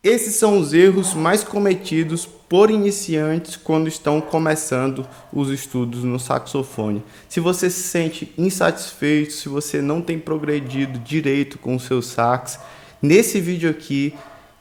Esses são os erros mais cometidos por iniciantes quando estão começando os estudos no saxofone. Se você se sente insatisfeito, se você não tem progredido direito com o seu sax, nesse vídeo aqui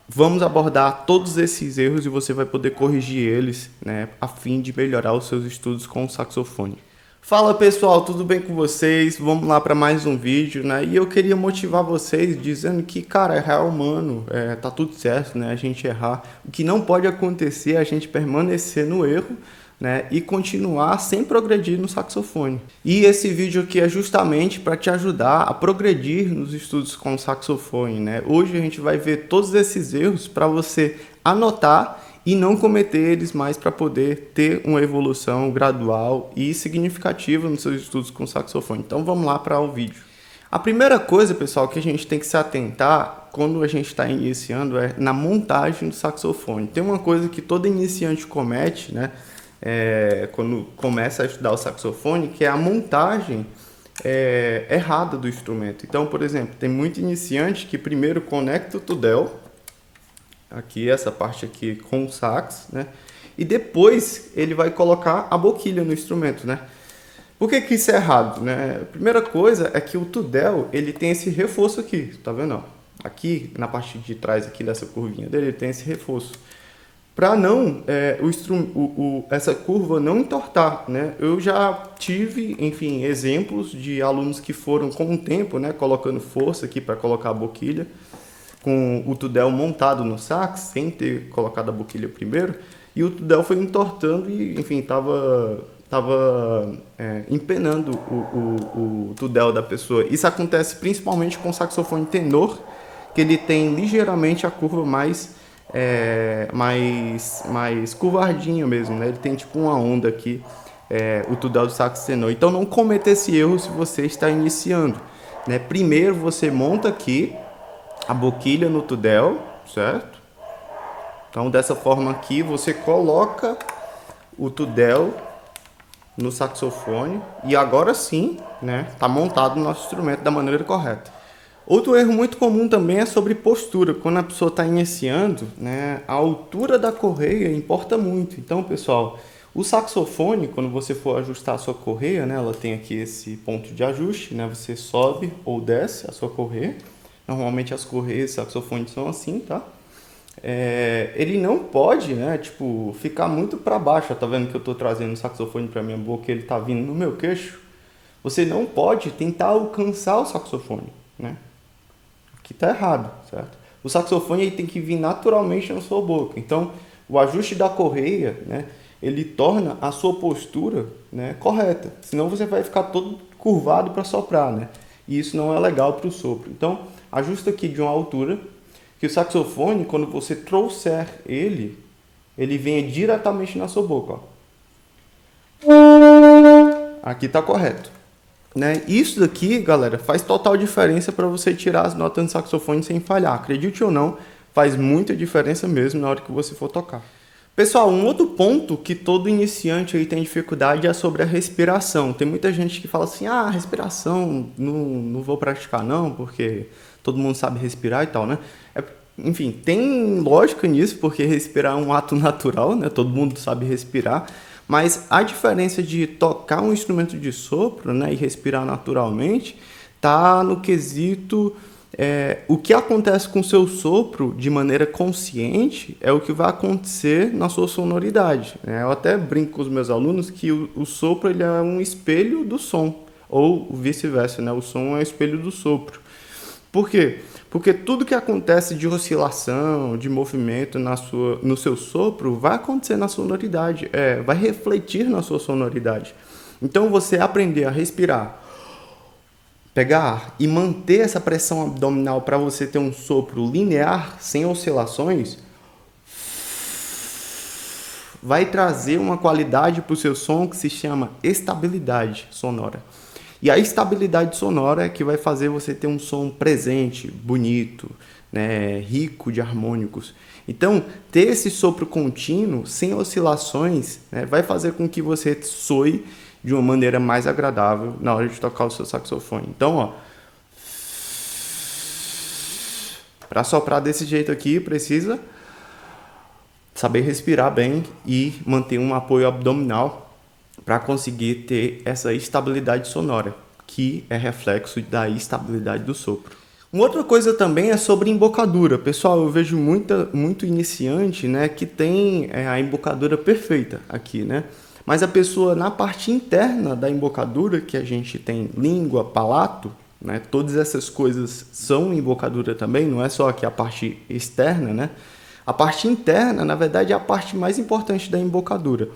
vamos abordar todos esses erros e você vai poder corrigir eles, né, a fim de melhorar os seus estudos com o saxofone. Fala pessoal, tudo bem com vocês? Vamos lá para mais um vídeo, né? E eu queria motivar vocês dizendo que, cara, errar é humano, tá tudo certo, né? A gente errar. O que não pode acontecer é a gente permanecer no erro, né? E continuar sem progredir no saxofone. E esse vídeo aqui é justamente para te ajudar a progredir nos estudos com o saxofone, né? Hoje a gente vai ver todos esses erros para você anotar e não cometer eles mais para poder ter uma evolução gradual e significativa nos seus estudos com saxofone. Então vamos lá para o vídeo. A primeira coisa, pessoal, que a gente tem que se atentar quando a gente está iniciando é na montagem do saxofone. Tem uma coisa que todo iniciante comete, né, quando começa a estudar o saxofone, que é a montagem errada do instrumento. Então, por exemplo, tem muito iniciante que primeiro conecta o tudel, aqui essa parte aqui com o sax, né? E depois ele vai colocar a boquilha no instrumento, né? Por que isso é errado, né? A primeira coisa é que o tudel, ele tem esse reforço aqui, tá vendo? Aqui na parte de trás aqui dessa curvinha dele, ele tem esse reforço. Para não essa curva não entortar, né? Eu já tive, enfim, exemplos de alunos que foram com o tempo, né, colocando força aqui para colocar a boquilha, com o tudel montado no sax, sem ter colocado a boquilha primeiro, e o tudel foi entortando e, enfim, estava empenando o tudel da pessoa. Isso acontece principalmente com o saxofone tenor, que ele tem ligeiramente a curva mais curvadinho mesmo, né? Ele tem tipo uma onda aqui, o tudel do sax tenor. Então não cometa esse erro se você está iniciando, né? Primeiro você monta aqui a boquilha no tudel, certo? Então dessa forma aqui você coloca o tudel no saxofone e agora sim, né, tá montado o nosso instrumento da maneira correta. Outro erro muito comum também é sobre postura. Quando a pessoa está iniciando, né, a altura da correia importa muito. Então, pessoal, o saxofone, quando você for ajustar a sua correia, né, ela tem aqui esse ponto de ajuste, né, você sobe ou desce a sua correia. Normalmente as correias de saxofone são assim, tá? Ele não pode, né, tipo, ficar muito para baixo. Tá vendo que eu estou trazendo o saxofone para minha boca e ele está vindo no meu queixo? Você não pode tentar alcançar o saxofone, né? Aqui tá errado, certo? O saxofone ele tem que vir naturalmente na sua boca. Então, o ajuste da correia, né, ele torna a sua postura, né, correta. Senão você vai ficar todo curvado para soprar, né? E isso não é legal para o sopro. Então, ajusta aqui de uma altura que o saxofone, quando você trouxer ele venha diretamente na sua boca, ó. Aqui tá correto, né? Isso daqui, galera, faz total diferença para você tirar as notas do saxofone sem falhar. Acredite ou não, faz muita diferença mesmo na hora que você for tocar. Pessoal, um outro ponto que todo iniciante aí tem dificuldade é sobre a respiração. Tem muita gente que fala assim, respiração, não vou praticar não, porque todo mundo sabe respirar e tal, né? Enfim, tem lógica nisso, porque respirar é um ato natural, né? Todo mundo sabe respirar. Mas a diferença de tocar um instrumento de sopro, né, e respirar naturalmente tá no quesito... o que acontece com o seu sopro de maneira consciente é o que vai acontecer na sua sonoridade, né? Eu até brinco com os meus alunos que o sopro ele é um espelho do som, ou vice-versa, né? O som é o espelho do sopro. Por quê? Porque tudo que acontece de oscilação, de movimento no seu sopro vai acontecer na sonoridade, vai refletir na sua sonoridade. Então você aprender a respirar, pegar ar e manter essa pressão abdominal para você ter um sopro linear, sem oscilações, vai trazer uma qualidade para o seu som que se chama estabilidade sonora. E a estabilidade sonora é que vai fazer você ter um som presente, bonito, né, rico de harmônicos. Então, ter esse sopro contínuo, sem oscilações, né, vai fazer com que você soe de uma maneira mais agradável na hora de tocar o seu saxofone. Então, ó, para soprar desse jeito aqui, precisa saber respirar bem e manter um apoio abdominal para conseguir ter essa estabilidade sonora, que é reflexo da estabilidade do sopro. Uma outra coisa também é sobre embocadura. Pessoal, eu vejo muito iniciante, né, que tem a embocadura perfeita aqui, né? Mas a pessoa, na parte interna da embocadura, que a gente tem língua, palato, né, todas essas coisas são embocadura também, não é só aqui a parte externa, né? A parte interna, na verdade, é a parte mais importante da embocadura.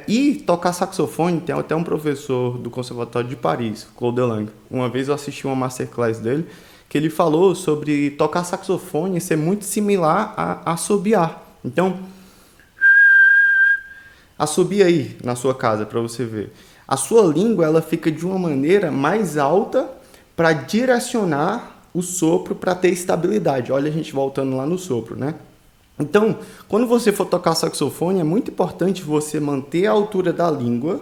E tocar saxofone, tem até um professor do Conservatório de Paris, Claude Delangue. Uma vez eu assisti uma masterclass dele, que ele falou sobre tocar saxofone ser muito similar a assobiar. Então, assobia aí na sua casa para você ver. A sua língua ela fica de uma maneira mais alta para direcionar o sopro para ter estabilidade. Olha a gente voltando lá no sopro, né? Então, quando você for tocar saxofone, é muito importante você manter a altura da língua,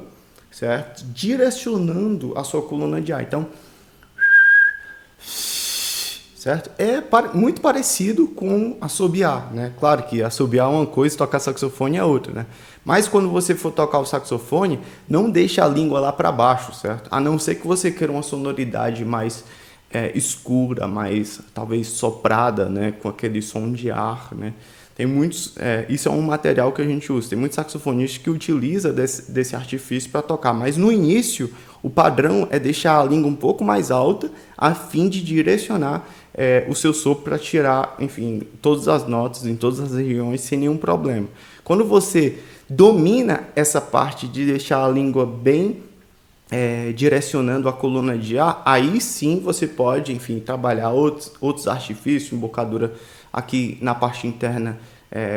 certo? Direcionando a sua coluna de ar. Então, certo? É muito parecido com assobiar, né? Claro que assobiar é uma coisa, tocar saxofone é outra, né? Mas quando você for tocar o saxofone, não deixe a língua lá para baixo, certo? A não ser que você queira uma sonoridade mais escura, mais talvez soprada, né? Com aquele som de ar, né? Tem muitos, isso é um material que a gente usa. Tem muitos saxofonistas que utilizam desse artifício para tocar, mas no início o padrão é deixar a língua um pouco mais alta a fim de direcionar o seu sopro para tirar, enfim, todas as notas em todas as regiões sem nenhum problema. Quando você domina essa parte de deixar a língua bem direcionando a coluna de ar, aí sim você pode, enfim, trabalhar outros artifícios, embocadura aqui na parte interna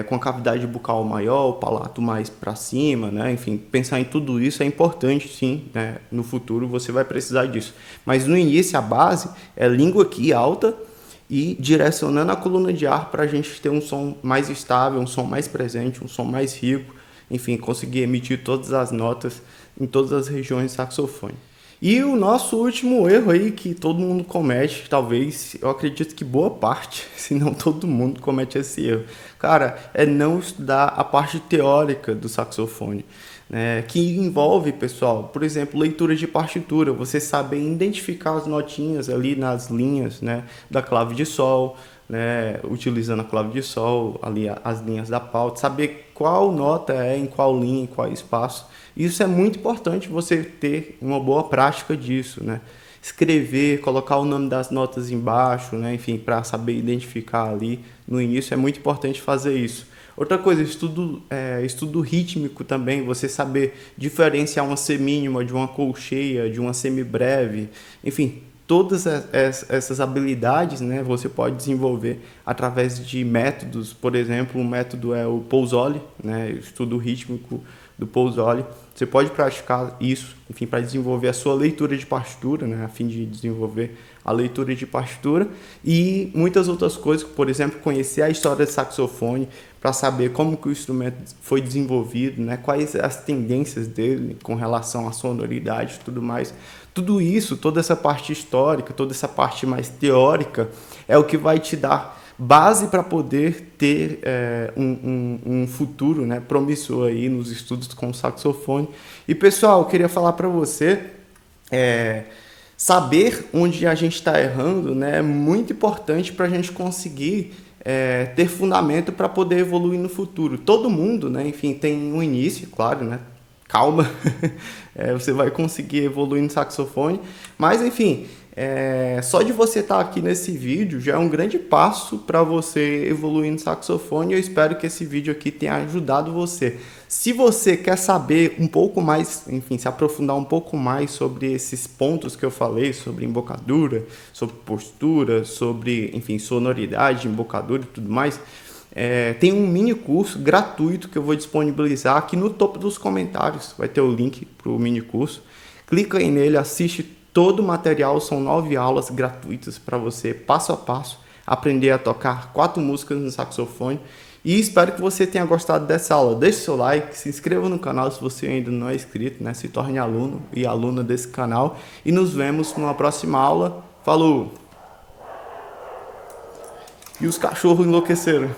com a cavidade bucal maior, o palato mais para cima, né? Enfim, pensar em tudo isso é importante, sim, né? No futuro você vai precisar disso. Mas no início a base é língua aqui alta e direcionando a coluna de ar para a gente ter um som mais estável, um som mais presente, um som mais rico, enfim, conseguir emitir todas as notas em todas as regiões do saxofone. E o nosso último erro aí que todo mundo comete, talvez, eu acredito que boa parte, se não todo mundo comete esse erro, cara, é não estudar a parte teórica do saxofone, né, que envolve, pessoal, por exemplo, leitura de partitura, você saber identificar as notinhas ali nas linhas, né, da clave de sol, né, utilizando a clave de sol, ali as linhas da pauta, saber qual nota é em qual linha, em qual espaço. Isso é muito importante você ter uma boa prática disso, né? Escrever, colocar o nome das notas embaixo, né? Enfim, para saber identificar ali no início é muito importante fazer isso. Outra coisa, estudo rítmico também, você saber diferenciar uma semínima de uma colcheia, de uma semibreve, enfim, todas essas habilidades, né, você pode desenvolver através de métodos. Por exemplo, um método é o Pozzoli, né, o estudo rítmico do Pozzoli. Você pode praticar isso, enfim, para desenvolver a sua leitura de partitura, né, a fim de desenvolver a leitura de partitura e muitas outras coisas, por exemplo, conhecer a história do saxofone para saber como que o instrumento foi desenvolvido, né, quais as tendências dele com relação à sonoridade e tudo mais. Tudo isso, toda essa parte histórica, toda essa parte mais teórica é o que vai te dar base para poder ter um futuro, né, promissor aí nos estudos com o saxofone. E pessoal, eu queria falar para você, saber onde a gente está errando, né, é muito importante para a gente conseguir ter fundamento para poder evoluir no futuro. Todo mundo, né, enfim, tem um início, claro, né? Calma, você vai conseguir evoluir no saxofone, mas enfim, só de você estar aqui nesse vídeo já é um grande passo para você evoluir no saxofone. Eu espero que esse vídeo aqui tenha ajudado você. Se você quer saber um pouco mais, enfim, se aprofundar um pouco mais sobre esses pontos que eu falei, sobre embocadura, sobre postura, sobre, enfim, sonoridade, embocadura e tudo mais, tem um mini curso gratuito que eu vou disponibilizar aqui no topo dos comentários. Vai ter o link para o mini curso. Clica aí nele, assiste todo o material. São 9 aulas gratuitas para você, passo a passo, aprender a tocar 4 músicas no saxofone. E espero que você tenha gostado dessa aula. Deixe seu like, se inscreva no canal se você ainda não é inscrito, né? Se torne aluno e aluna desse canal. E nos vemos numa próxima aula. Falou! E os cachorros enlouqueceram.